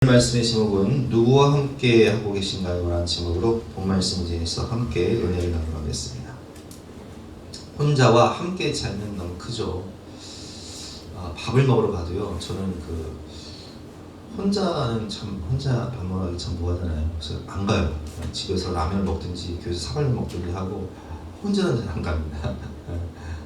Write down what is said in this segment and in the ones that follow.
말씀의 제목은 누구와 함께 하고 계신가요? 라는 제목으로 본 말씀 중에서 함께 은혜를 나누겠습니다. 혼자와 함께 차이는 너무 크죠. 밥을 먹으러 가도요, 저는 혼자는 참 혼자 밥 먹으러 가기 참 뭐하잖아요. 그래서 안 가요. 그냥 집에서 라면을 먹든지 교회에서 사발면 먹든지 하고 혼자는 잘 안 갑니다.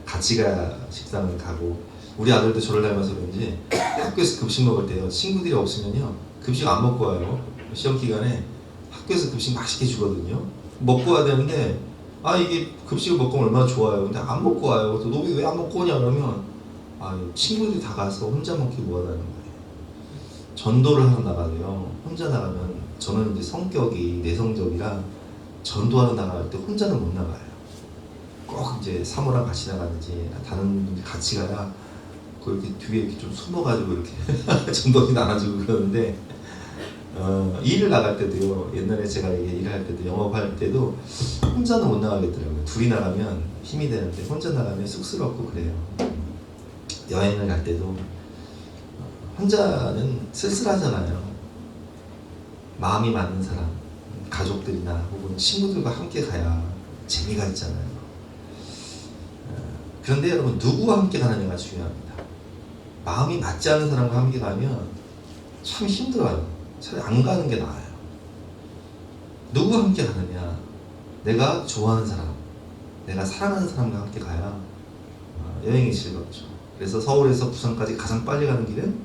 같이 식당을 가고, 우리 아들도 저를 닮아서 그런지 학교에서 급식 먹을 때요, 친구들이 없으면요 급식 안 먹고 와요. 시험 기간에 학교에서 급식 맛있게 주거든요. 먹고 와야 되는데, 이게 급식을 먹고 오면 얼마나 좋아요. 근데 안 먹고 와요. 그래서 너 왜 안 먹고 오냐 그러면, 친구들이 다 가서 혼자 먹기 뭐하다는 거예요. 전도를 하러 나가도요, 혼자 나가면, 저는 이제 성격이 내성적이라 전도하러 나갈 때 혼자는 못 나가요. 꼭 이제 사모랑 같이 나가든지 다른 분들 같이 가야 이렇게 뒤에 이렇게 좀 숨어가지고 이렇게 전도지 나눠주고 그러는데, 일을 나갈 때도요, 옛날에 제가 일을 할 때도, 영업할 때도 혼자는 못 나가겠더라고요. 둘이 나가면 힘이 되는데 혼자 나가면 쑥스럽고 그래요. 여행을 갈 때도 혼자는 쓸쓸하잖아요. 마음이 맞는 사람, 가족들이나 혹은 친구들과 함께 가야 재미가 있잖아요. 그런데 여러분, 누구와 함께 가느냐가 중요합니다. 마음이 맞지 않는 사람과 함께 가면 참 힘들어요. 차라리 안 가는 게 나아요. 누구와 함께 가느냐? 내가 좋아하는 사람, 내가 사랑하는 사람과 함께 가야 여행이 즐겁죠. 그래서 서울에서 부산까지 가장 빨리 가는 길은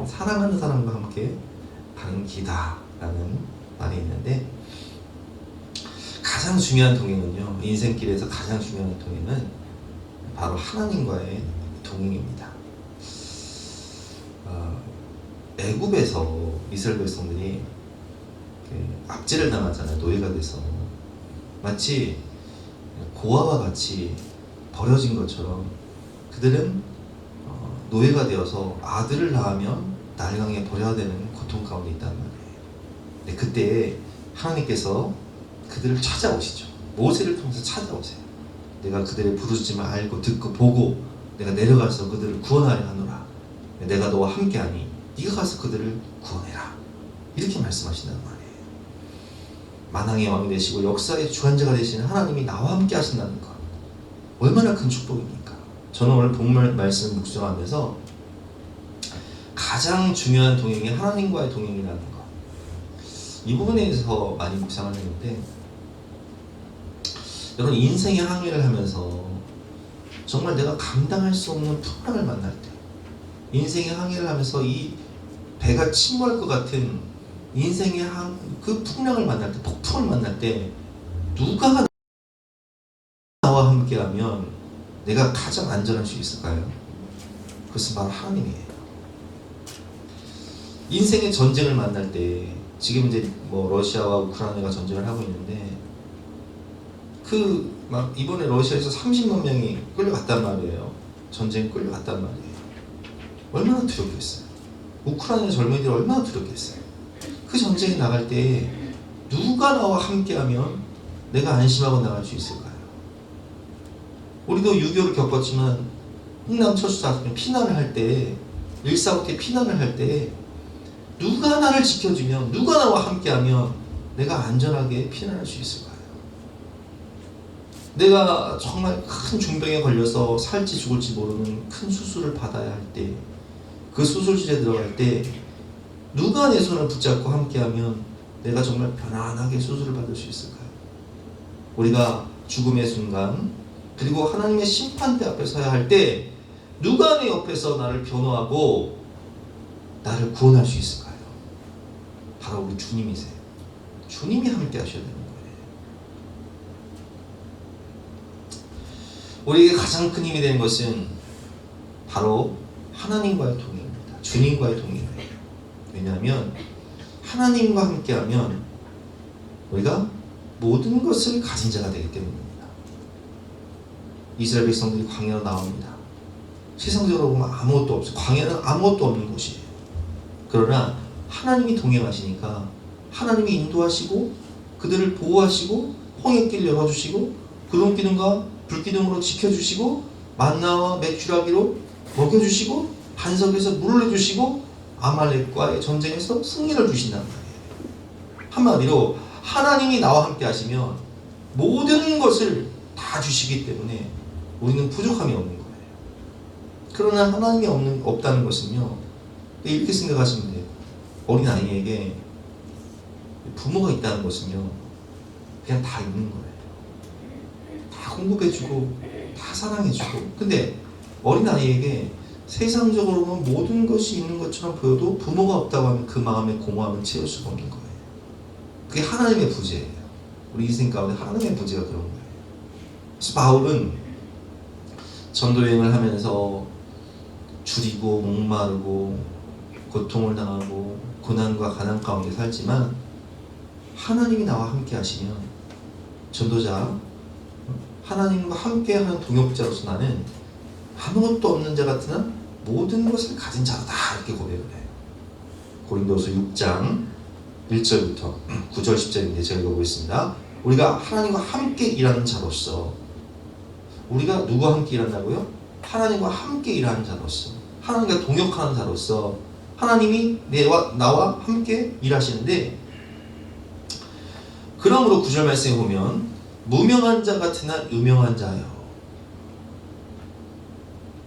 사랑하는 사람과 함께 가는 길이다라는 말이 있는데, 가장 중요한 동행은요, 인생길에서 가장 중요한 동행은 바로 하나님과의 동행입니다. 애굽에서 이스라엘 백성들이 압제를 당하잖아요. 노예가 돼서 마치 고아와 같이 버려진 것처럼 그들은 노예가 되어서 아들을 낳으면 날강에 버려야 되는 고통 가운데 있단 말이에요. 근데 그때 하나님께서 그들을 찾아오시죠. 모세를 통해서 찾아오세요. 내가 그들의 부르짖음을 알고 듣고 보고 내가 내려가서 그들을 구원하려 하노라. 내가 너와 함께하니 네가 가서 그들을 구원해라. 이렇게 말씀하신단 말이에요. 만왕의 왕이 되시고 역사의 주관자가 되시는 하나님이 나와 함께 하신다는 것, 얼마나 큰 축복입니까? 저는 오늘 본 말씀 묵상하면서 가장 중요한 동행이 하나님과의 동행이라는 것, 이 부분에 대해서 많이 묵상을 했는데, 여러분, 인생의 항해를 하면서 정말 내가 감당할 수 없는 풍랑을 만날 때, 인생의 항해를 하면서 이 배가 침몰할 것 같은 인생의 그 풍랑을 만날 때, 폭풍을 만날 때, 누가 나와 함께하면 내가 가장 안전할 수 있을까요? 그것은 바로 하나님이에요. 인생의 전쟁을 만날 때, 지금 이제 러시아와 우크라이나가 전쟁을 하고 있는데, 이번에 러시아에서 30만 명이 끌려갔단 말이에요. 전쟁 끌려갔단 말이에요. 얼마나 두렵겠어요. 우크라이나 젊은이들이 얼마나 두렵겠어요. 그 전쟁에 나갈 때 누가 나와 함께하면 내가 안심하고 나갈 수 있을까요? 우리도 6.25를 겪었지만 흥남철수사건 피난을 할 때, 1.45 때 피난을 할 때 누가 나를 지켜주면, 누가 나와 함께하면 내가 안전하게 피난할 수 있을까요? 내가 정말 큰 중병에 걸려서 살지 죽을지 모르는 큰 수술을 받아야 할 때, 그 수술실에 들어갈 때 누가 내 손을 붙잡고 함께하면 내가 정말 편안하게 수술을 받을 수 있을까요? 우리가 죽음의 순간, 그리고 하나님의 심판대 앞에 서야 할 때 누가 내 옆에서 나를 변호하고 나를 구원할 수 있을까요? 바로 우리 주님이세요. 주님이 함께 하셔야 되는 거예요. 우리에게 가장 큰 힘이 되는 것은 바로 하나님과의 동행입니다. 주님과의 동행이에요. 왜냐하면 하나님과 함께하면 우리가 모든 것을 가진 자가 되기 때문입니다. 이스라엘 백성들이 광야로 나옵니다. 세상적으로 보면 아무것도 없어요. 광야는 아무것도 없는 곳이에요. 그러나 하나님이 동행하시니까 하나님이 인도하시고 그들을 보호하시고 홍해길 열어주시고 구름기둥과 불기둥으로 지켜주시고 만나와 맥주라기로 먹여주시고 반석에서 물을 내주시고 아말렉과의 전쟁에서 승리를 주신단 말이에요. 한마디로 하나님이 나와 함께 하시면 모든 것을 다 주시기 때문에 우리는 부족함이 없는 거예요. 그러나 하나님이 없다는 것은요, 이렇게 생각하시면 돼요. 어린 아이에게 부모가 있다는 것은요, 그냥 다 있는 거예요. 다 공급해주고 다 사랑해주고. 근데 어린 아이에게 세상적으로는 모든 것이 있는 것처럼 보여도 부모가 없다고 하면 그 마음의 공허함을 채울 수가 없는 거예요. 그게 하나님의 부재예요. 우리 인생 가운데 하나님의 부재가 그런 거예요. 그래서 바울은 전도여행을 하면서 줄이고 목마르고 고통을 당하고 고난과 가난 가운데 살지만 하나님이 나와 함께 하시면 전도자, 하나님과 함께하는 동역자로서 나는 아무것도 없는 자 같으나 모든 것을 가진 자로다, 이렇게 고백을 해요. 고린도서 6장 1절부터 9절 10절인데 제가 읽어보겠습니다. 우리가 하나님과 함께 일하는 자로서, 우리가 누구와 함께 일한다고요? 하나님과 함께 일하는 자로서, 하나님과 동역하는 자로서 하나님이 나와 함께 일하시는데, 그러므로 9절 말씀에 보면 무명한 자 같으나 유명한 자요,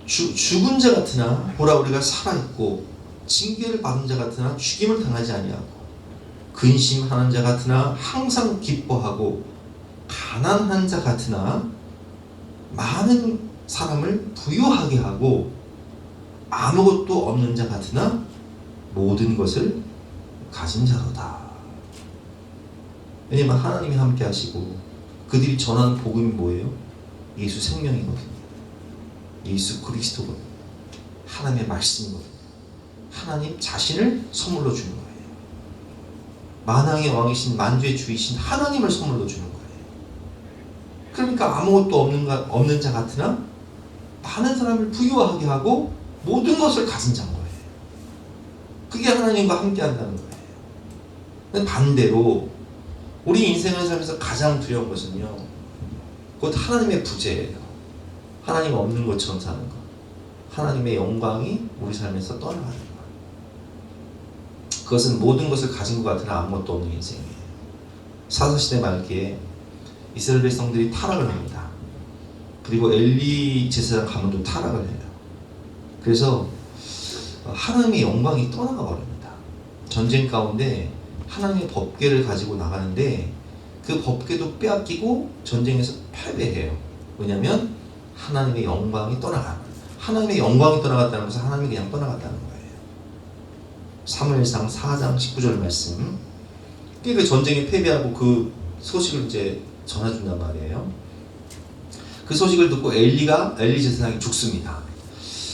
죽은 자 같으나 보라 우리가 살아있고, 징계를 받은 자 같으나 죽임을 당하지 아니하고, 근심하는 자 같으나 항상 기뻐하고, 가난한 자 같으나 많은 사람을 부유하게 하고, 아무것도 없는 자 같으나 모든 것을 가진 자로다. 왜냐면 하나님이 함께 하시고 그들이 전하는 복음이 뭐예요? 예수 생명이거든요. 예수 그리스도거든요. 하나님의 말씀이거든요. 하나님 자신을 선물로 주는 거예요. 만왕의 왕이신 만주의 주이신 하나님을 선물로 주는 거예요. 그러니까 아무것도 없는 자 같으나 많은 사람을 부유하게 하고 모든 것을 가진 자인 거예요. 그게 하나님과 함께 한다는 거예요. 반대로 우리 인생을 살면서 가장 두려운 것은요, 곧 하나님의 부재예요. 하나님 없는 것처럼 사는 것. 하나님의 영광이 우리 삶에서 떠나가는 것. 그것은 모든 것을 가진 것 같으나 아무것도 없는 인생이에요. 사사시대 말기에 이스라엘 백성들이 타락을 합니다. 그리고 엘리 제사장 가문도 타락을 해요. 그래서 하나님의 영광이 떠나가 버립니다. 전쟁 가운데 하나님의 법궤를 가지고 나가는데 그 법궤도 빼앗기고 전쟁에서 패배해요. 왜냐하면 하나님의 영광이 떠나가. 하나님의 영광이 떠나갔다는 것은 하나님이 그냥 떠나갔다는 거예요. 사무엘상 4장 19절 말씀. 그 전쟁에 패배하고 그 소식을 이제 전해준단 말이에요. 그 소식을 듣고 엘리 제사장이 죽습니다.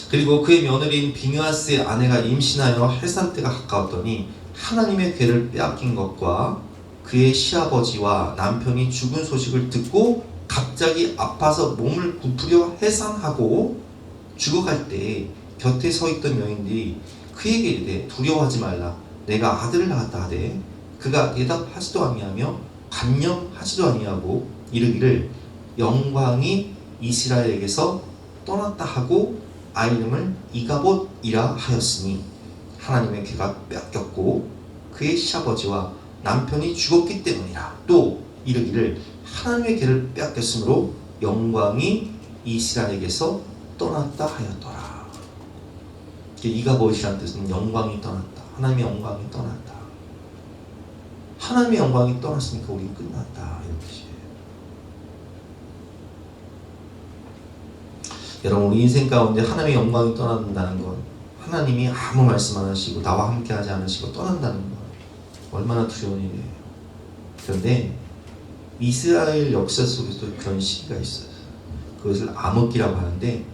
그리고 그의 며느리인 비느하스의 아내가 임신하여 해산 때가 가까웠더니 하나님의 궤를 빼앗긴 것과 그의 시아버지와 남편이 죽은 소식을 듣고 갑자기 아파서 몸을 부풀려 해산하고 죽어갈 때 곁에 서 있던 여인들이 그에게 이르되 두려워하지 말라, 내가 아들을 낳았다 하되 그가 대답하지도 아니하며 간념하지도 아니하고 이르기를 영광이 이스라엘에게서 떠났다 하고 아이 이름을 이가봇이라 하였으니 하나님의 궤가 빼앗겼고 그의 시아버지와 남편이 죽었기 때문이라. 또 이르기를 하나님의 궤를 빼앗겼으므로 영광이 이스라엘에게서 떠났다 하였더라. 이가봇이라는 뜻은 영광이 떠났다. 하나님의 영광이 떠났다. 하나님의 영광이 떠났으니까 우리는 끝났다, 이런 뜻이에요. 여러분, 우리 인생 가운데 하나님의 영광이 떠난다는 건, 하나님이 아무 말씀 안 하시고 나와 함께 하지 않으시고 떠난다는 건 얼마나 두려운 일이에요. 그런데 이스라엘 역사 속에서도 그런 시기가 있어요. 그것을 암흑기라고 하는데,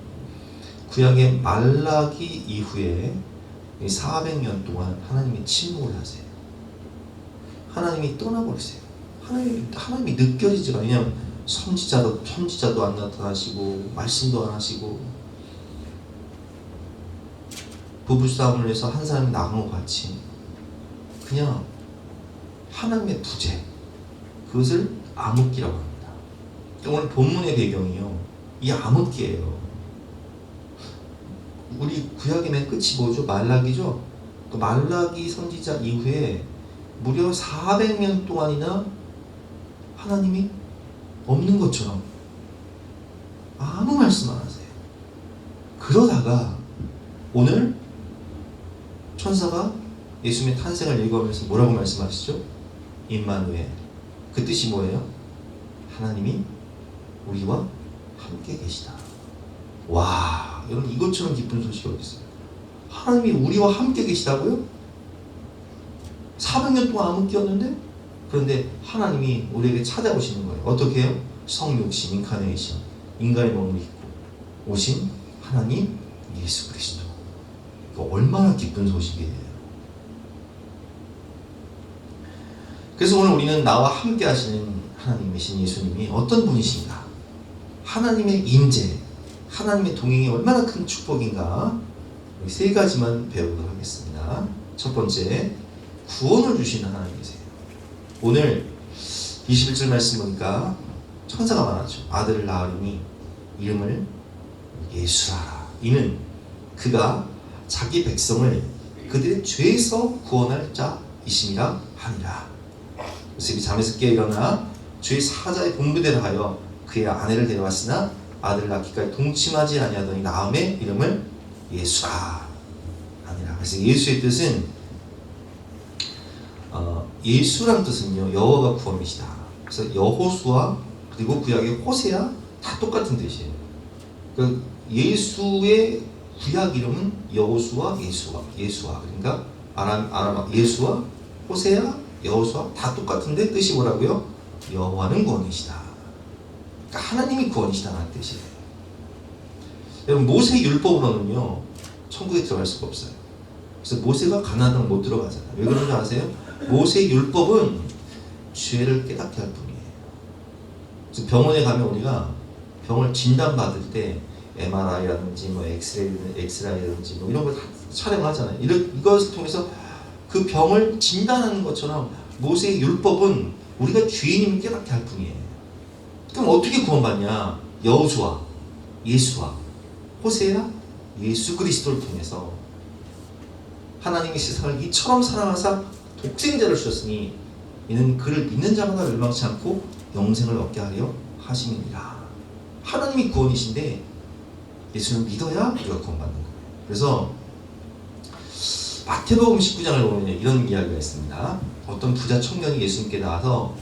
구약의 말라기 이후에 400년 동안 하나님이 침묵을 하세요. 하나님이 떠나버리세요. 하나님이 느껴지지가 않아요. 왜냐하면 선지자도 안 나타나시고 말씀도 안 하시고, 부부싸움을 해서 한 사람이 나간 것 같이 그냥 하나님의 부재, 그것을 암흑기라고 합니다. 오늘 본문의 배경이요, 이 암흑기예요. 우리 구약의 맨 끝이 뭐죠? 말라기죠? 그 말라기 선지자 이후에 무려 400년 동안이나 하나님이 없는 것처럼 아무 말씀 안 하세요. 그러다가 오늘 천사가 예수님의 탄생을 예고하면서 뭐라고 말씀하시죠? 임마누엘. 그 뜻이 뭐예요? 하나님이 우리와 함께 계시다. 와, 여러분 이것처럼 기쁜 소식이 어디 있어요? 하나님이 우리와 함께 계시다고요? 400년 동안 암흑기였는데, 그런데 하나님이 우리에게 찾아오시는 거예요. 어떻게 해요? 성육신, 인카네이션, 인간의 몸을 입고 오신 하나님 예수 그리스도. 얼마나 기쁜 소식이에요. 그래서 오늘 우리는 나와 함께 하시는 하나님이신 예수님이 어떤 분이신가, 하나님의 임재, 하나님의 동행이 얼마나 큰 축복인가, 세 가지만 배우도록 하겠습니다. 첫 번째, 구원을 주시는 하나님이세요. 오늘 21절 말씀 보니까 천사가 말하죠. 아들을 낳으리니 이름을 예수라라. 이는 그가 자기 백성을 그들의 죄에서 구원할 자이심이라 하니라. 요셉이 잠에서 깨어 일어나 주의 사자의 분부대로 하여 그의 아내를 데려왔으나 아들을 낳기까지 동침하지 아니하더니 낳음의 이름을 예수라 하니라. 그래서 예수의 뜻은 예수란 뜻은요, 여호와가 구원이시다. 그래서 여호수아 그리고 구약의 호세아 다 똑같은 뜻이에요. 그 예수의 구약 이름은 여호수아, 예수아. 그러니까 아람 예수아, 호세아, 여호수아 다 똑같은데 뜻이 뭐라고요? 여호와는 구원이시다. 그러니까 하나님이 구원이시다는 뜻이에요. 여러분 모세 율법으로는요 천국에 들어갈 수가 없어요. 그래서 모세가 가나안 땅 못 들어가잖아요. 왜 그런지 아세요? 모세 율법은 죄를 깨닫게 할 뿐이에요. 그래서 병원에 가면 우리가 병을 진단받을 때 MRI라든지 뭐 엑스레이라든지 뭐 이런 걸 다 촬영하잖아요. 이것을 통해서 그 병을 진단하는 것처럼 모세의 율법은 우리가 죄인임을 깨닫게 할 뿐이에요. 그럼 어떻게 구원받냐? 여호수아, 예수아, 호세아, 예수 그리스도를 통해서 하나님이 세상을 이처럼 사랑하사 독생자를 주셨으니 이는 그를 믿는 자마다 멸망치 않고 영생을 얻게 하려 하심이니라. 하나님이 구원이신데 예수를 믿어야 우리가 구원받는 거예요. 그래서 마태복음 19장을 보면 이런 이야기가 있습니다. 어떤 부자 청년이 예수님께 나와서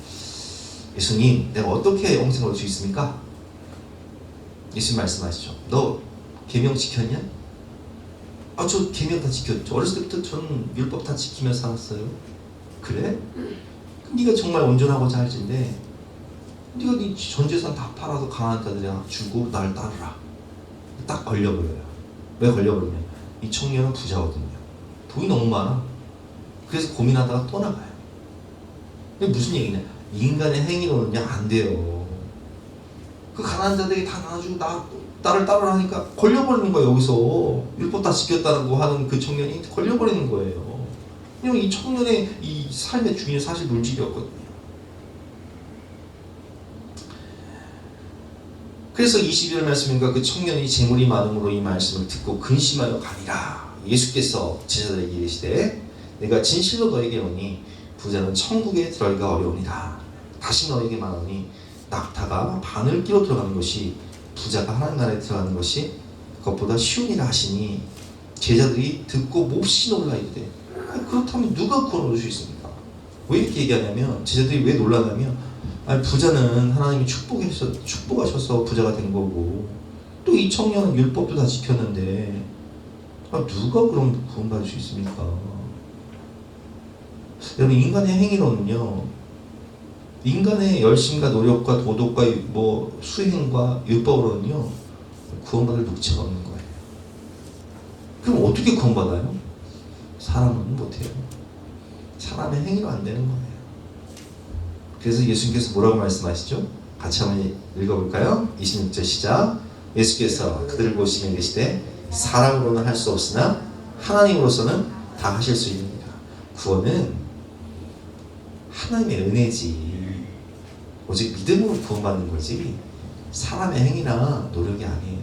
예수님, 내가 어떻게 영생을 얻을 수 있습니까? 예수님 말씀하시죠. 너 계명 지켰냐? 저 계명 다 지켰죠. 어렸을 때부터 저는 율법 다 지키면서 살았어요. 그래? 그럼 네가 정말 온전하고 잘진데 네가 네 전 재산 다 팔아서 가난한 자들이랑 주고 나를 따르라. 딱 걸려버려요. 왜 걸려버리냐? 이 청년은 부자거든요. 돈이 너무 많아. 그래서 고민하다가 떠나가요. 이게 무슨 얘기냐? 인간의 행위로는요 안 돼요. 그 가난한 자들이 다 나눠주고 나를 따르라니까 걸려버리는 거예요. 여기서 율법 다 지켰다고 하는 그 청년이 걸려버리는 거예요. 왜냐면 이 청년의 이 삶의 주인은 사실 물질이었거든요. 그래서 22절 말씀인가 그 청년이 재물이 많음으로 이 말씀을 듣고 근심하여 가니라. 예수께서 제자들에게 이르시되 내가 진실로 너에게 오니 부자는 천국에 들어가기가 어려우니라. 다시 너에게 말하니 낙타가 바늘기로 들어가는 것이 부자가 하나님 나라에 들어가는 것이 그것보다 쉬우니라 하시니 제자들이 듣고 몹시 놀라 이르되 그렇다면 누가 구원 얻을 수 있습니까? 왜 이렇게 얘기하냐면 제자들이 왜 놀라냐면 부자는 하나님이 축복하셔서 부자가 된 거고 또 이 청년은 율법도 다 지켰는데 누가 그럼 구원받을 수 있습니까? 여러분 인간의 행위로는요 인간의 열심과 노력과 도덕과 뭐 수행과 율법으로는요 구원받을 녹지가 없는 거예요. 그럼 어떻게 구원받아요? 사람은 못해요. 사람의 행위로 안 되는 거예요. 그래서 예수님께서 뭐라고 말씀하시죠? 같이 한번 읽어볼까요? 26절 시작. 예수께서 그들을 보시며 계시되 사람으로는 할 수 없으나 하나님으로서는 다 하실 수 있느니라. 구원은 하나님의 은혜지 오직 믿음으로 구원받는 거지 사람의 행위나 노력이 아니에요.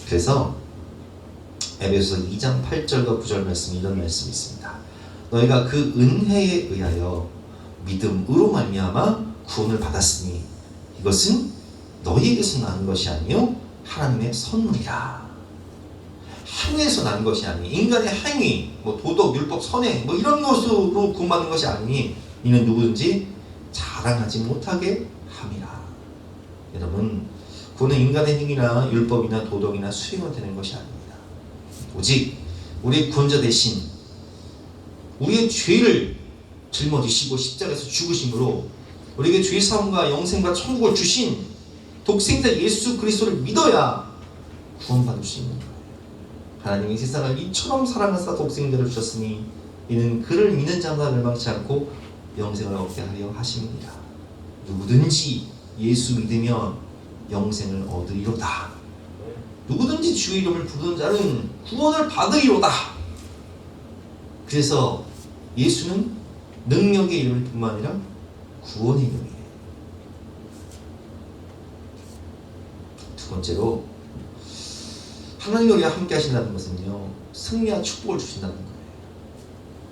그래서 에베소서 2장 8절과 9절 말씀 이런 말씀이 있습니다. 너희가 그 은혜에 의하여 믿음으로 말미암아 구원을 받았으니 이것은 너희에게서 나는 것이 아니요 하나님의 선물이라. 행위에서 나는 것이 아니, 인간의 행위, 도덕, 율법, 선행 이런 것으로 구원받는 것이 아니니 이는 누구든지 자랑하지 못하게 함이라. 여러분, 구원은 인간의 행위나 율법이나 도덕이나 수행으로 되는 것이 아닙니다. 오직 우리의 구원자 대신 우리의 죄를 짊어지시고 십자가에서 죽으심으로 우리에게 죄 사함과 영생과 천국을 주신 독생자 예수 그리스도를 믿어야 구원받을 수 있는 거예요. 하나님이 세상을 이처럼 사랑하사 독생자를 주셨으니 이는 그를 믿는 자마다 멸망치 않고 영생을 얻게 하려 하십니다. 누구든지 예수 믿으면 영생을 얻으리로다. 누구든지 주의 이름을 부르는 자는 구원을 받으리로다. 그래서 예수는 능력의 이름일 뿐만 아니라 구원의 이름이에요. 두 번째로, 하나님이 우리와 함께 하신다는 것은요, 승리와 축복을 주신다는 거예요.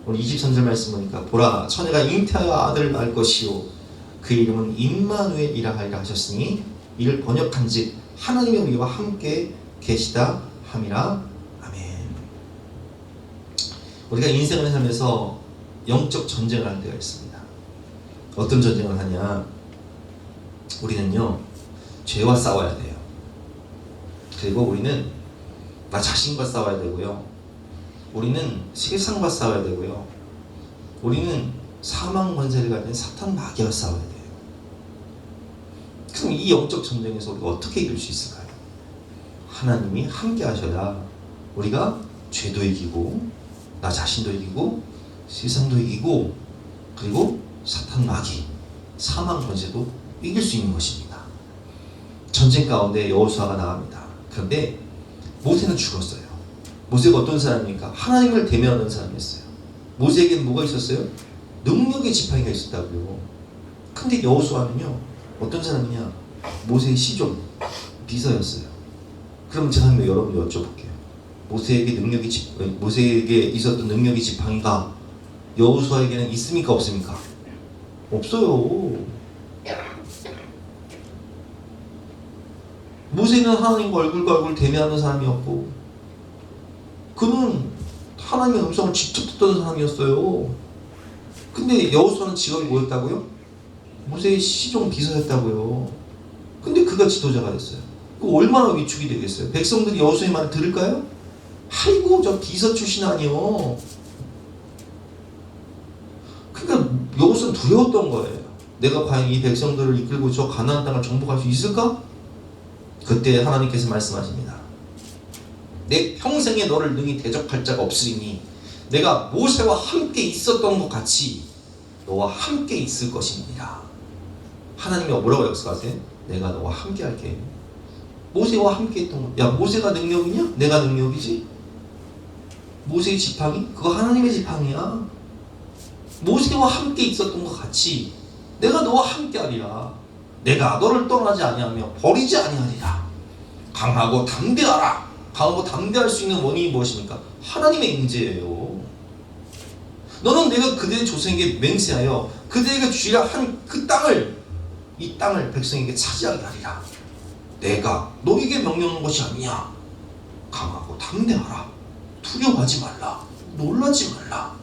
오늘 23절 말씀 보니까 보라, 처녀가 잉태하여 아들을 낳을 것이요 그 이름은 임마누엘이라 하리라 하셨으니 이를 번역한즉 하나님이 우리와 함께 계시다 함이라. 아멘. 우리가 인생을 살면서 영적 전쟁을 할 때가 있습니다. 어떤 전쟁을 하냐? 우리는요, 죄와 싸워야 돼요. 그리고 우리는 나 자신과 싸워야 되고요. 우리는 세상과 싸워야 되고요. 우리는 사망 권세를 가진 사탄 마귀와 싸워야 돼요. 그럼 이 영적 전쟁에서 우리가 어떻게 이길 수 있을까요? 하나님이 함께 하셔야 우리가 죄도 이기고 나 자신도 이기고 세상도 이기고 그리고 사탄 마귀, 사망 권세도 이길 수 있는 것입니다. 전쟁 가운데 여호수아가 나갑니다. 그런데 모세는 죽었어요. 모세가 어떤 사람입니까? 하나님을 대면하는 사람이었어요. 모세에게는 뭐가 있었어요? 능력의 지팡이가 있었다고요. 근데 여호수아는요, 어떤 사람이냐? 모세의 시종, 비서였어요. 그럼 제가 여러분 여쭤볼게요. 모세에게 있었던 능력의 지팡이가 여호수아에게는 있습니까? 없습니까? 없어요. 모세는 하나님과 얼굴과 얼굴 대면하는 사람이었고 그는 하나님의 음성을 직접 듣던 사람이었어요. 근데 여호수아는 직업이 뭐였다고요? 모세의 시종 비서였다고요. 근데 그가 지도자가 됐어요. 그 얼마나 위축이 되겠어요? 백성들이 여호수아의 말을 들을까요? 아이고 저 비서 출신 아니요. 그러니까 여호수아는 두려웠던 거예요. 내가 과연 이 백성들을 이끌고 저 가나안 땅을 정복할 수 있을까? 그때 하나님께서 말씀하십니다. 내 평생에 너를 능히 대적할 자가 없으리니 내가 모세와 함께 있었던 것 같이 너와 함께 있을 것입니다. 하나님이 뭐라고 약속하세요? 내가 너와 함께 할게. 모세와 함께 있던 거. 야, 모세가 능력이냐? 내가 능력이지? 모세의 지팡이? 그거 하나님의 지팡이야. 모세와 함께 있었던 것 같이 내가 너와 함께 하리라. 내가 너를 떠나지 아니하며 버리지 아니하리라. 강하고 담대하라. 강하고 담대할 수 있는 원인이 무엇입니까? 하나님의 임재예요. 너는 내가 그들의 조상에게 맹세하여 그들에게 주리라 한 그 땅을, 이 땅을 백성에게 차지하게 하리라. 내가 너에게 명령한 것이 아니냐. 강하고 담대하라. 두려워하지 말라. 놀라지 말라.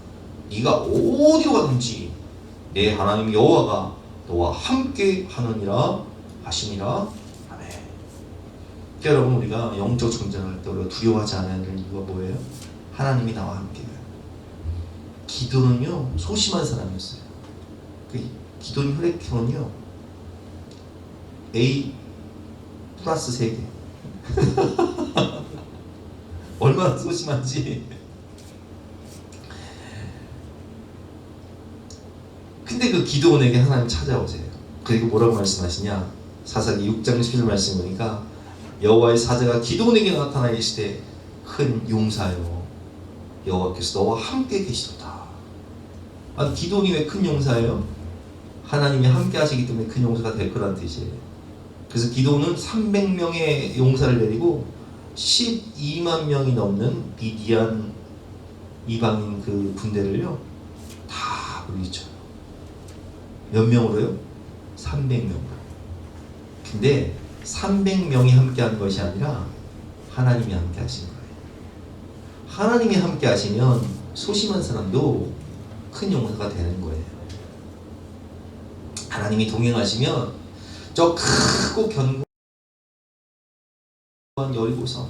네가 어디로 가든지 내 하나님 여호와가 너와 함께 하느니라 하시니라. 아멘. 여러분, 우리가 영적 전쟁을 할 때 우리가 두려워하지 않아야 될 이유가 뭐예요? 하나님이 나와 함께해요. 기도는요, 소심한 사람이었어요. 그 기도는 혈액형은요 A 플러스 3개. 얼마나 소심한지. 근데 그 기도원에게 하나님 찾아오세요. 그리고 뭐라고 말씀하시냐? 사사기 6장 11절 말씀 보니까 여호와의 사자가 기도원에게 나타나 이르시되 큰 용사여 여호와께서 너와 함께 계시도다. 아니, 기도원이 왜 큰 용사예요? 하나님이 함께 하시기 때문에 큰 용사가 될 거란 뜻이에요. 그래서 기도원은 300명의 용사를 데리고 12만 명이 넘는 미디안 이방인 그 군대를요 답을 외쳐요. 몇 명으로요? 300명으로. 근데 300명이 함께한 것이 아니라 하나님이 함께 하신 거예요. 하나님이 함께 하시면 소심한 사람도 큰 용사가 되는 거예요. 하나님이 동행하시면 저 크고 견고한 여리고성,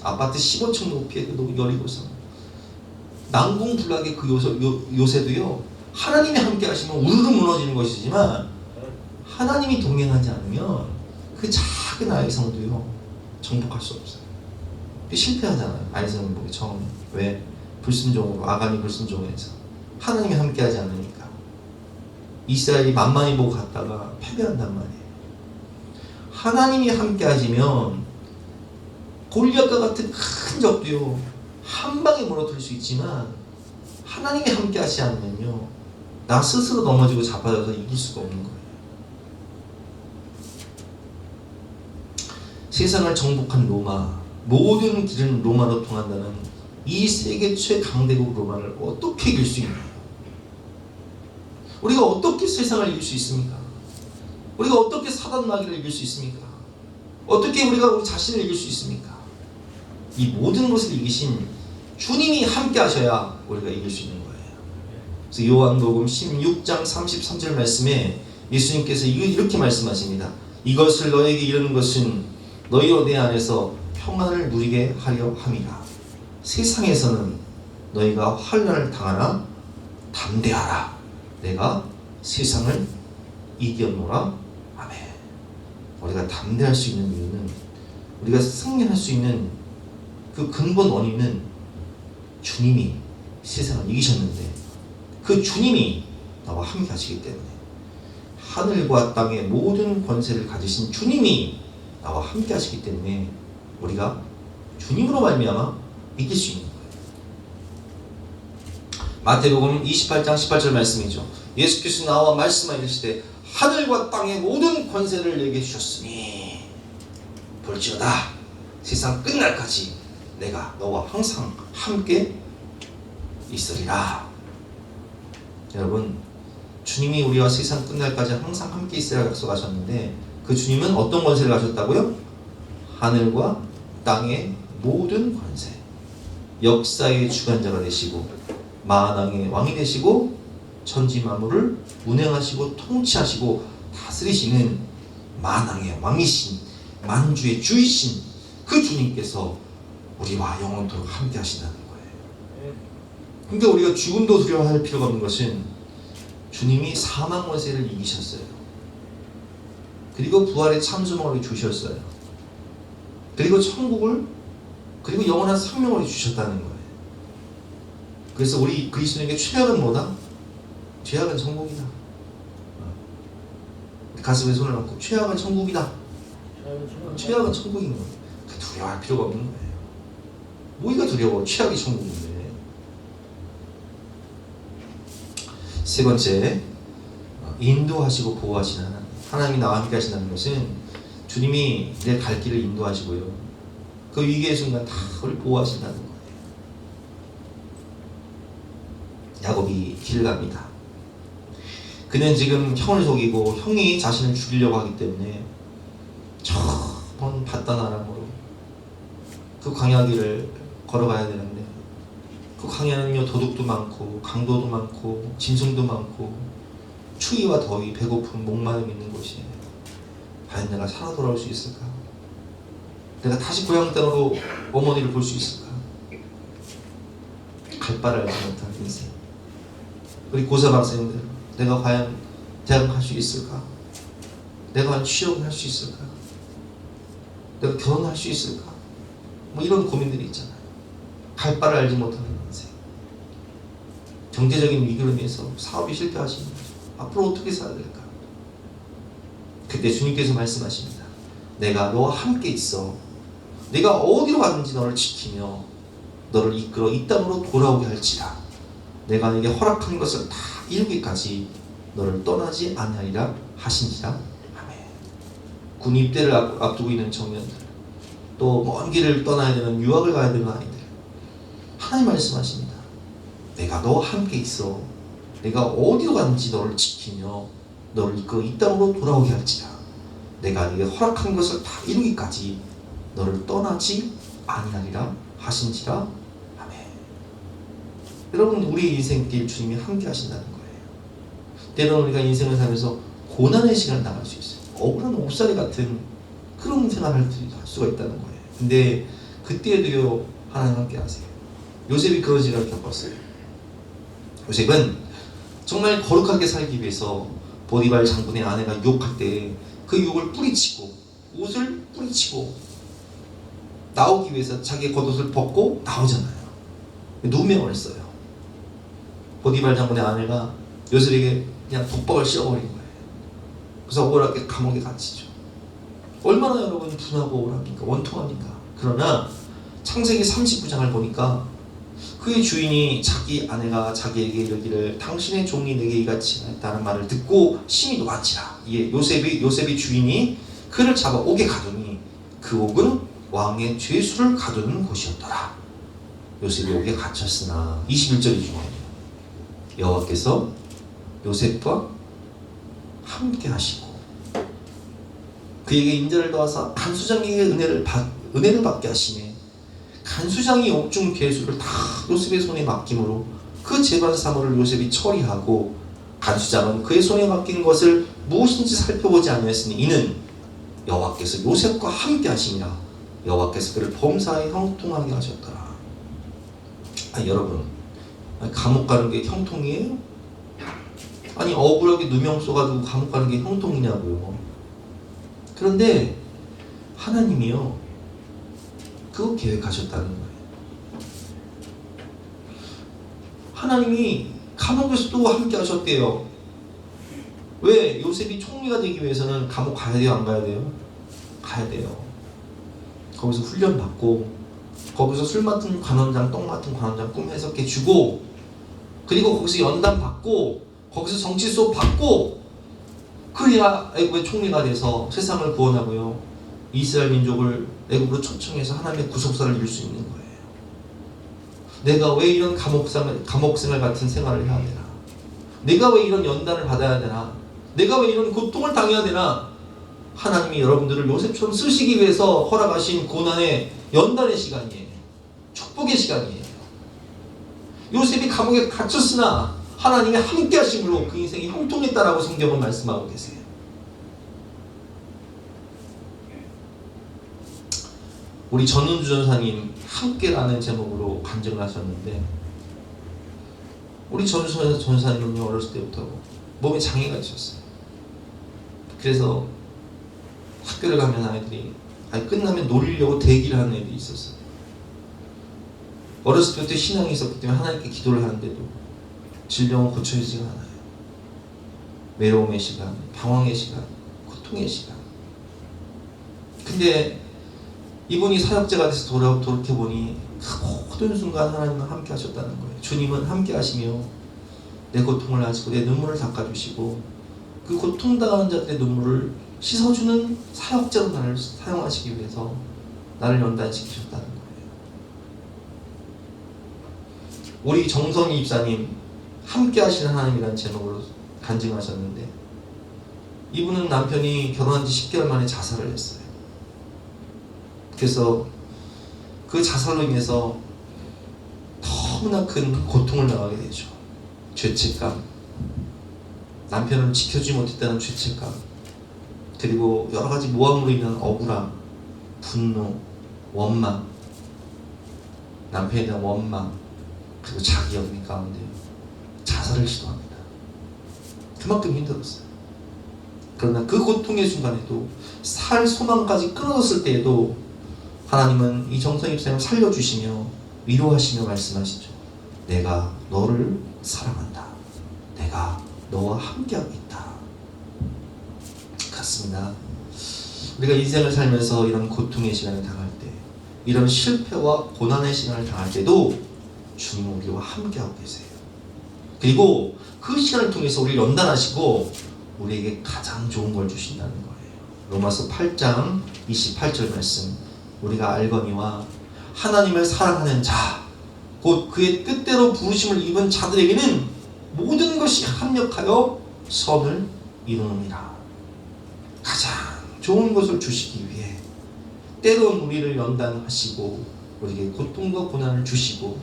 아파트 15층 높이의 그 여리고성, 난공불락의 그 요새도요, 하나님이 함께 하시면 우르르 무너지는 것이지만 하나님이 동행하지 않으면 그 작은 아이 성도요 정복할 수 없어요. 실패하잖아요. 아이 성복이 처음. 왜? 불순종으로, 아간이 불순종해서 하나님이 함께하지 않으니까. 이스라엘이 만만히 보고 갔다가 패배한단 말이에요. 하나님이 함께하시면 골리앗과 같은 큰 적도요 한 방에 무너뜨릴 수 있지만, 하나님이 함께하지 않으면요 나 스스로 넘어지고 자빠져서 이길 수가 없는 거예요. 세상을 정복한 로마, 모든 길은 로마로 통한다는 이 세계 최강대국 로마를 어떻게 이길 수 있나요? 우리가 어떻게 세상을 이길 수 있습니까? 우리가 어떻게 사단 마귀를 이길 수 있습니까? 어떻게 우리가 우리 자신을 이길 수 있습니까? 이 모든 것을 이기신 주님이 함께 하셔야 우리가 이길 수 있는 거예요. 그래서 요한복음 16장 33절 말씀에 예수님께서 이렇게 말씀하십니다. 이것을 너에게 이르는 것은 너희로 내 안에서 평안을 누리게 하려 함이라. 세상에서는 너희가 환난을 당하나 담대하라. 내가 세상을 이겼노라. 아멘. 우리가 담대할 수 있는 이유는, 우리가 승리할 수 있는 그 근본 원인은 주님이 세상을 이기셨는데 그 주님이 나와 함께 하시기 때문에, 하늘과 땅의 모든 권세를 가지신 주님이 나와 함께 하시기 때문에 우리가 주님으로 말미암아 이길 수 있는 거예요. 마태복음 28장 18절 말씀이죠. 예수께서 나와 말씀하시되 하늘과 땅의 모든 권세를 내게 주셨으니 볼지어다 세상 끝날까지 내가 너와 항상 함께 있으리라. 여러분, 주님이 우리와 세상 끝날까지 항상 함께 있으리라 약속하셨는데, 그 주님은 어떤 권세를 가졌다고요? 하늘과 땅의 모든 권세, 역사의 주관자가 되시고 만왕의 왕이 되시고 천지 만물을 운행하시고 통치하시고 다스리시는 만왕의 왕이신, 만주의 주이신 그 주님께서 우리와 영원토록 함께 하신다는 거예요. 그러니까 우리가 죽음도 두려워할 필요가 없는 것은 주님이 사망 권세를 이기셨어요. 그리고 부활의 참소망을 주셨어요. 그리고 천국을, 그리고 영원한 생명을 주셨다는 거예요. 그래서 우리 그리스도인에게 최악은 뭐다? 죄악은 천국이다. 가슴에 손을 얹고 최악은 천국이다. 최악은 천국인 거예요. 두려워할 필요가 없는 거예요. 뭐가 두려워? 최악이 천국인데. 세 번째, 인도하시고 보호하시는 하나님. 하나님이 나와 함께 하신다는 것은 주님이 내 갈 길을 인도하시고요, 그 위기의 순간 다 우리 보호하신다는 거예요. 야곱이 길을 갑니다. 그는 지금 형을 속이고 형이 자신을 죽이려고 하기 때문에 저 먼 바다나랑으로 그 광야길을 걸어가야 되는데, 그 광야는요 도둑도 많고 강도도 많고 짐승도 많고 추위와 더위, 배고픔, 목마름 있는 곳이에요. 과연 내가 살아 돌아올 수 있을까? 내가 다시 고향 땅으로 어머니를 볼 수 있을까? 갈 바를 알지 못한 인생. 우리 고삼 학생들, 내가 과연 대학 갈 수 있을까? 내가 과연 취업을 할 수 있을까? 내가 결혼할 수 있을까? 뭐 이런 고민들이 있잖아요. 갈 바를 알지 못하는 인생. 경제적인 위기로 인해서 사업이 실패하시는 거죠. 앞으로 어떻게 살아야 될까? 그때 주님께서 말씀하십니다. 내가 너와 함께 있어. 내가 어디로 가든지 너를 지키며 너를 이끌어 이 땅으로 돌아오게 할지라. 내가 네게 허락한 것을 다 이루기까지 너를 떠나지 아니하리라 하신지라. 아멘. 군 입대를 앞두고 있는 청년들, 또 먼 길을 떠나야 되는, 유학을 가야 되는 아이들, 하나님 말씀하십니다. 내가 너와 함께 있어. 내가 어디로 가는지 너를 지키며 너를 이끌어 이 땅으로 돌아오게 할지라. 내가 네게 허락한 것을 다 이루기까지 너를 떠나지 아니하리라 하신지라. 아멘. 여러분, 우리 인생길 주님이 함께 하신다는 거예요. 때로는 우리가 인생을 살면서 고난의 시간을 나갈 수 있어요. 억울한 옵사리 같은 그런 생활을 할 수가 있다는 거예요. 근데 그때에도요, 하나님 함께 하세요. 요셉이 그런 시간을 겪었어요. 요셉은 정말 거룩하게 살기 위해서 보디발 장군의 아내가 유혹할 때 그 유혹을 뿌리치고 옷을 뿌리치고 나오기 위해서 자기의 겉옷을 벗고 나오잖아요. 누명을 써요. 보디발 장군의 아내가 요셉에게 그냥 독박을 씌워버린 거예요. 그래서 억울하게 감옥에 갇히죠. 얼마나 여러분 분하고 억울합니까? 원통합니까? 그러나 창세기 39장을 보니까 그의 주인이 자기 아내가 자기에게 이르기를 당신의 종이 내게 이같이 했다는 말을 듣고 심히 놀랐지라. 이에 요셉이 주인이 그를 잡아 옥에 가두니 그 옥은 왕의 죄수를 가두는 곳이었더라. 요셉이 옥에 갇혔으나 21절이 중요해요. 여호와께서 요셉과 함께 하시고 그에게 인자를 더하사 간수장에게 은혜를 받게 하시네. 간수장이 옥중 괴수를 다 요셉의 손에 맡김으로 그 재반 사물을 요셉이 처리하고 간수장은 그의 손에 맡긴 것을 무엇인지 살펴보지 아니하였으니 이는 여호와께서 요셉과 함께 하시니라. 여호와께서 그를 범사에 형통하게 하셨더라. 여러분, 감옥 가는 게 형통이에요? 아니, 억울하게 누명 써가지고 감옥 가는 게 형통이냐고요. 그런데 하나님이요, 그거 계획하셨다는 거예요. 하나님이 감옥에서도 함께 하셨대요. 왜? 요셉이 총리가 되기 위해서는 감옥 가야 돼요? 안 가야 돼요? 가야 돼요. 거기서 훈련 받고 거기서 술 맡은 관원장, 똥 맡은 관원장 꿈 해석해 주고 그리고 거기서 연단 받고 거기서 정치 수업 받고 그래야 애굽의 총리가 돼서 세상을 구원하고요, 이스라엘 민족을 애굽으로 초청해서 하나님의 구속사를 이룰 수 있는 거예요. 내가 왜 이런 감옥생활 같은 생활을 해야 되나? 내가 왜 이런 연단을 받아야 되나? 내가 왜 이런 고통을 당해야 되나? 하나님이 여러분들을 요셉처럼 쓰시기 위해서 허락하신 고난의 연단의 시간이에요. 축복의 시간이에요. 요셉이 감옥에 갇혔으나 하나님이 함께 하심으로 그 인생이 형통했다라고 성경은 말씀하고 계세요. 우리 전은주 전사님 함께라는 제목으로 간증을 하셨는데, 우리 전은주 전사님은요, 어렸을 때부터 몸에 장애가 있었어요. 그래서 학교를 가면 아이들이 끝나면 놀리려고 대기를 하는 애들이 있었어요. 어렸을 때부터 신앙이 있었기 때문에 하나님께 기도를 하는데도 질병은 고쳐지지가 않아요. 외로움의 시간, 방황의 시간, 고통의 시간. 근데 이분이 사역자가 돼서 돌이켜보니 그 모든 순간 하나님은 함께 하셨다는 거예요. 주님은 함께 하시며 내 고통을 아시고 내 눈물을 닦아주시고 그 고통당하는 자들의 눈물을 씻어주는 사역자로 나를 사용하시기 위해서 나를 연단시키셨다는 거예요. 우리 정선희 입사님 함께 하시는 하나님이라는 제목으로 간증하셨는데, 이분은 남편이 결혼한 지 10개월 만에 자살을 했어요. 그래서 그 자살로 인해서 너무나 큰 고통을 당하게 되죠. 죄책감, 남편을 지켜주지 못했다는 죄책감, 그리고 여러 가지 모함으로 인한 억울함, 분노, 원망, 남편에 대한 원망, 그리고 자기 연민 가운데 자살을 시도합니다. 그만큼 힘들었어요. 그러나 그 고통의 순간에도 살 소망까지 끊어졌을 때에도 하나님은 이 정성희 입사님을 살려주시며 위로하시며 말씀하시죠. 내가 너를 사랑한다. 내가 너와 함께하고 있다. 그렇습니다. 우리가 인생을 살면서 이런 고통의 시간을 당할 때, 이런 실패와 고난의 시간을 당할 때도 주님은 우리와 함께하고 계세요. 그리고 그 시간을 통해서 우리를 연단하시고 우리에게 가장 좋은 걸 주신다는 거예요. 로마서 8장 28절 말씀, 우리가 알거니와 하나님을 사랑하는 자, 곧 그의 뜻대로 부르심을 입은 자들에게는 모든 것이 합력하여 선을 이루느니라. 가장 좋은 것을 주시기 위해 때론 우리를 연단하시고 우리에게 고통과 고난을 주시고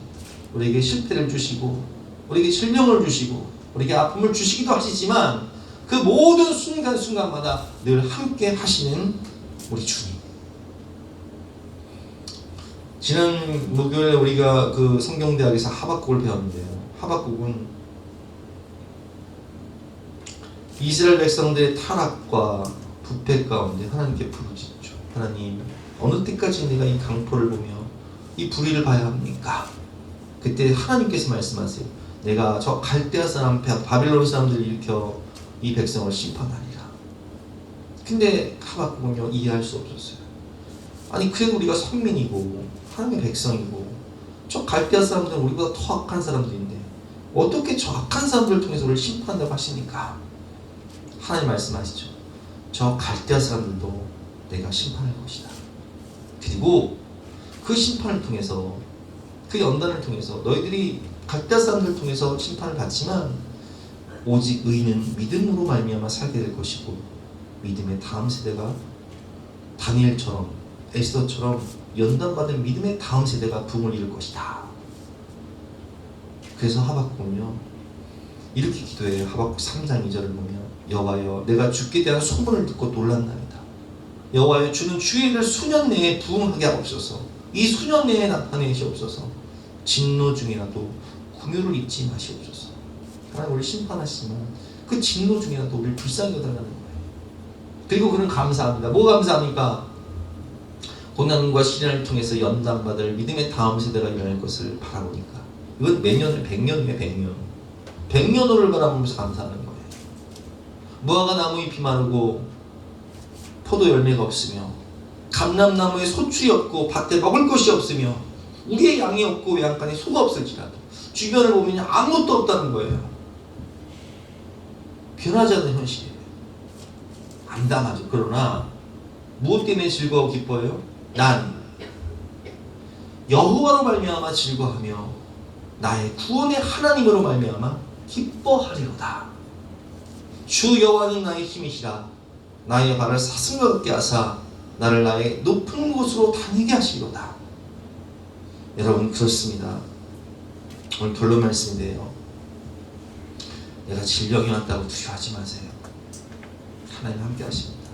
우리에게 실패를 주시고 우리에게 질병을 주시고 우리에게 아픔을 주시기도 하시지만 그 모든 순간순간마다 늘 함께 하시는 우리 주님. 지난 목요일에 우리가 그 성경대학에서 하박국을 배웠는데요. 하박국은 이스라엘 백성들의 타락과 부패 가운데 하나님께 부르짖죠. 하나님, 어느 때까지 내가 이 강포를 보며 이 불의를 봐야 합니까? 그때 하나님께서 말씀하세요. 내가 저 갈대아 사람 바빌론 사람들을 일으켜 이 백성을 심판하리라. 근데 하박국은요 이해할 수 없었어요. 아니 그래도 우리가 선민이고 하나님의 백성이고 저 갈대아 사람들은 우리보다 더 악한 사람들인데 어떻게 저 악한 사람들을 통해서 우리를 심판한다고 하시니까 하나님 말씀하시죠. 저 갈대아 사람들도 내가 심판할 것이다. 그리고 그 심판을 통해서 그 연단을 통해서 너희들이 갈대아 사람들을 통해서 심판을 받지만 오직 의인은 믿음으로 말미암아 살게 될 것이고 믿음의 다음 세대가 다니엘처럼 에스더처럼 연단받은 믿음의 다음 세대가 부흥을 이룰 것이다. 그래서 하박국은요 이렇게 기도해요. 하박국 3장 2절을 보면 여호와여 내가 주께 대한 소문을 듣고 놀랐나이다. 여호와여 주는 주의 일을 수년 내에 부흥하게 하옵소서. 이 수년 내에 나타내시옵소서. 진노 중이라도 궁유를 잊지 마시옵소서. 하나님 우리 심판하시지만 그 진노 중이라도 우리를 불쌍히 여달라는 거예요. 그리고 그는 감사합니다. 뭐 감사합니까? 고난과 시련을 통해서 연단받을 믿음의 다음 세대가 일어날 것을 바라보니까 이건 몇 년을 100년이에요. 100년 100년 후를 바라보면서 감사하는 거예요. 무화과 나무 잎이 마르고 포도 열매가 없으며 감람나무에 소출이 없고 밭에 먹을 것이 없으며 우리의 양이 없고 외양간에 소가 없을지라도 주변을 보면 아무것도 없다는 거예요. 변하지 않는 현실이에요. 암담하죠. 그러나 무엇 때문에 즐거워 기뻐해요? 난 여호와로 말미암아 즐거하며 나의 구원의 하나님으로 말미암아 기뻐하리로다. 주 여호와는 나의 힘이시라. 나의 발을 사슴과 같게 하사 나를 나의 높은 곳으로 다니게 하시리로다. 여러분 그렇습니다. 오늘 결론 말씀인데요. 내가 질병이 왔다고 두려워하지 마세요. 하나님 함께 하십니다.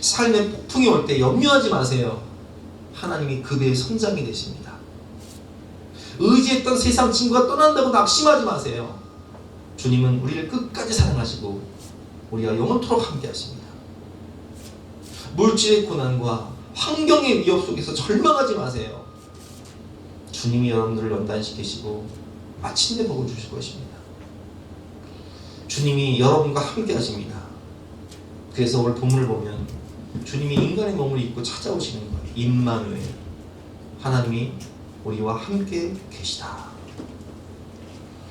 삶의 폭풍이 올 때 염려하지 마세요. 하나님이 그 배의 선장이 되십니다. 의지했던 세상 친구가 떠난다고 낙심하지 마세요. 주님은 우리를 끝까지 사랑하시고 우리가 영원토록 함께 하십니다. 물질의 고난과 환경의 위협 속에서 절망하지 마세요. 주님이 여러분들을 연단시키시고 마침내 복을 주실 것입니다. 주님이 여러분과 함께 하십니다. 그래서 오늘 본문을 보면 주님이 인간의 몸을 입고 찾아오시는 거예요. 임마누엘, 하나님이 우리와 함께 계시다.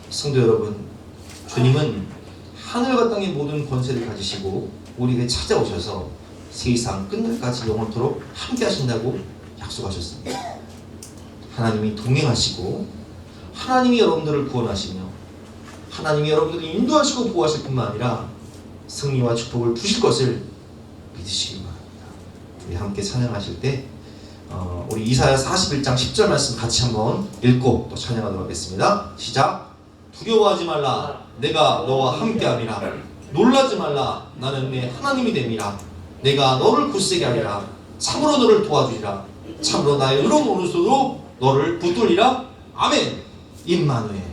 성도 여러분, 주님은 하늘과 땅의 모든 권세를 가지시고 우리에게 찾아오셔서 세상 끝날까지 영원토록 함께 하신다고 약속하셨습니다. 하나님이 동행하시고 하나님이 여러분들을 구원하시며 하나님이 여러분들을 인도하시고 보호하실 뿐만 아니라 승리와 축복을 주실 것을 믿으시기 바랍니다. 우리 함께 찬양하실 때 우리 이사야 41장 10절 말씀 같이 한번 읽고 또 찬양하도록 하겠습니다. 시작. 두려워하지 말라. 내가 너와 함께함이라. 놀라지 말라. 나는 내 하나님이 됨이라. 내가 너를 굳세게 하리라. 참으로 너를 도와주리라. 참으로 나의 의로운 오른손으로 너를 붙들리라. 아멘. 임마누엘,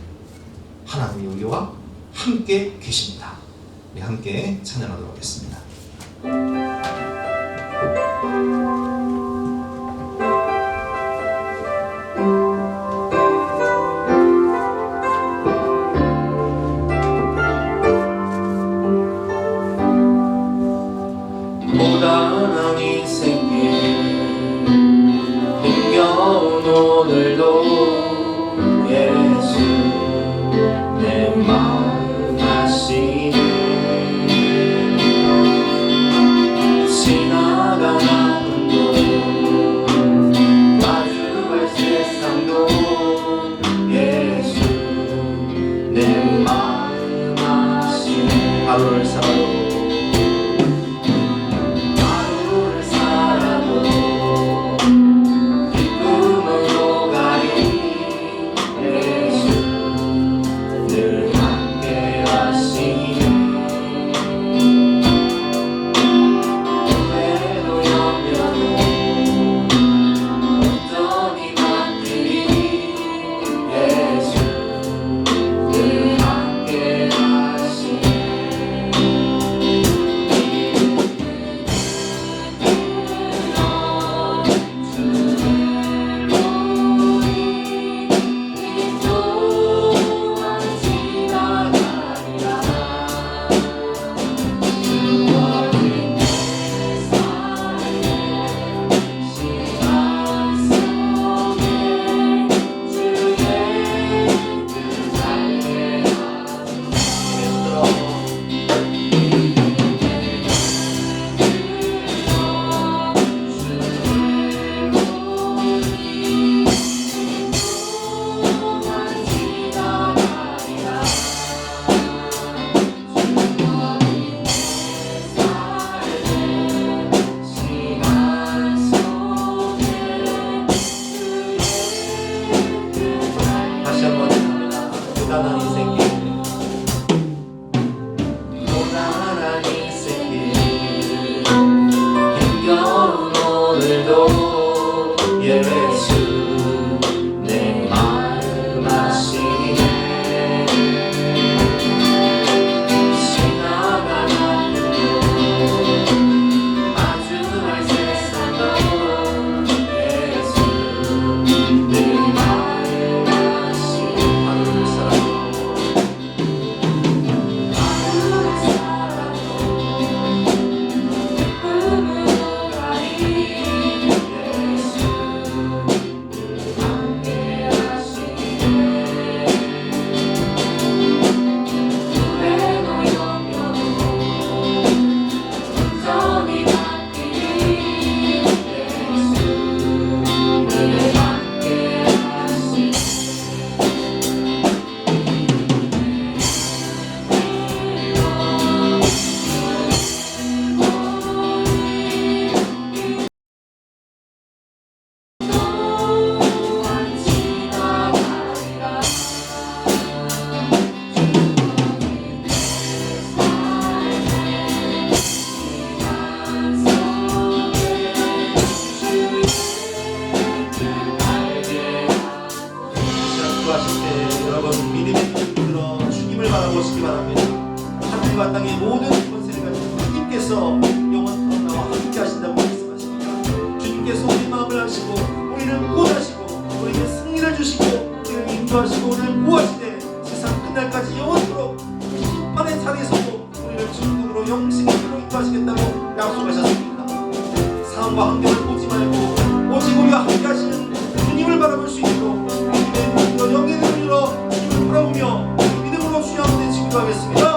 하나님이 우리와 함께 계십니다. 우리 함께 찬양하도록 하겠습니다. 고단한 인생길 힘겨운 오늘도 예수 내 마음 아시네. 지나가는 하루를 살아도 기쁨으로 가리 예수 늘 함께 하시네 후회도 염려도 온전히 맡기리 예수 늘 함께 하시네 다시 한번 합니다. 고단한 인생길 고단한 인생길 힘겨운 오늘도 예수 내 마음 아시네 시나가 나쁘고 마주할 세상도 예수 내 마음 아시네 하루를 살아도 기쁨으로 가리 예수 함께 하시네 후회도 염려도 온전히 맡기리 예수 늘 함께 하시네 기도하실 때 여러분 믿음의 눈을 들어 주님을 바라보시기 바랍니다. 하늘과 땅의 모든 권세를 가지고 주님께서 영원토록 나와 함께 하신다고 말씀하십니다. 주님께서 우리 마음을 아시고 우리를 구원하시고 우리에게 승리를 주시고 우리를 인도하시고 우리를 구하시되 세상 끝날까지 영원토록 심판의 자리에서도 우리를 천국으로 영생으로 인도하시겠다고 약속하셨습니다. 상황과 환경을 보지 말고 오직 우리와 함께 하시는 주님을 바라볼 수 있도록 우리의 영의 눈을 열어 주님을 바라보며 믿음으로 주여 한번 외치기도 하겠습니다.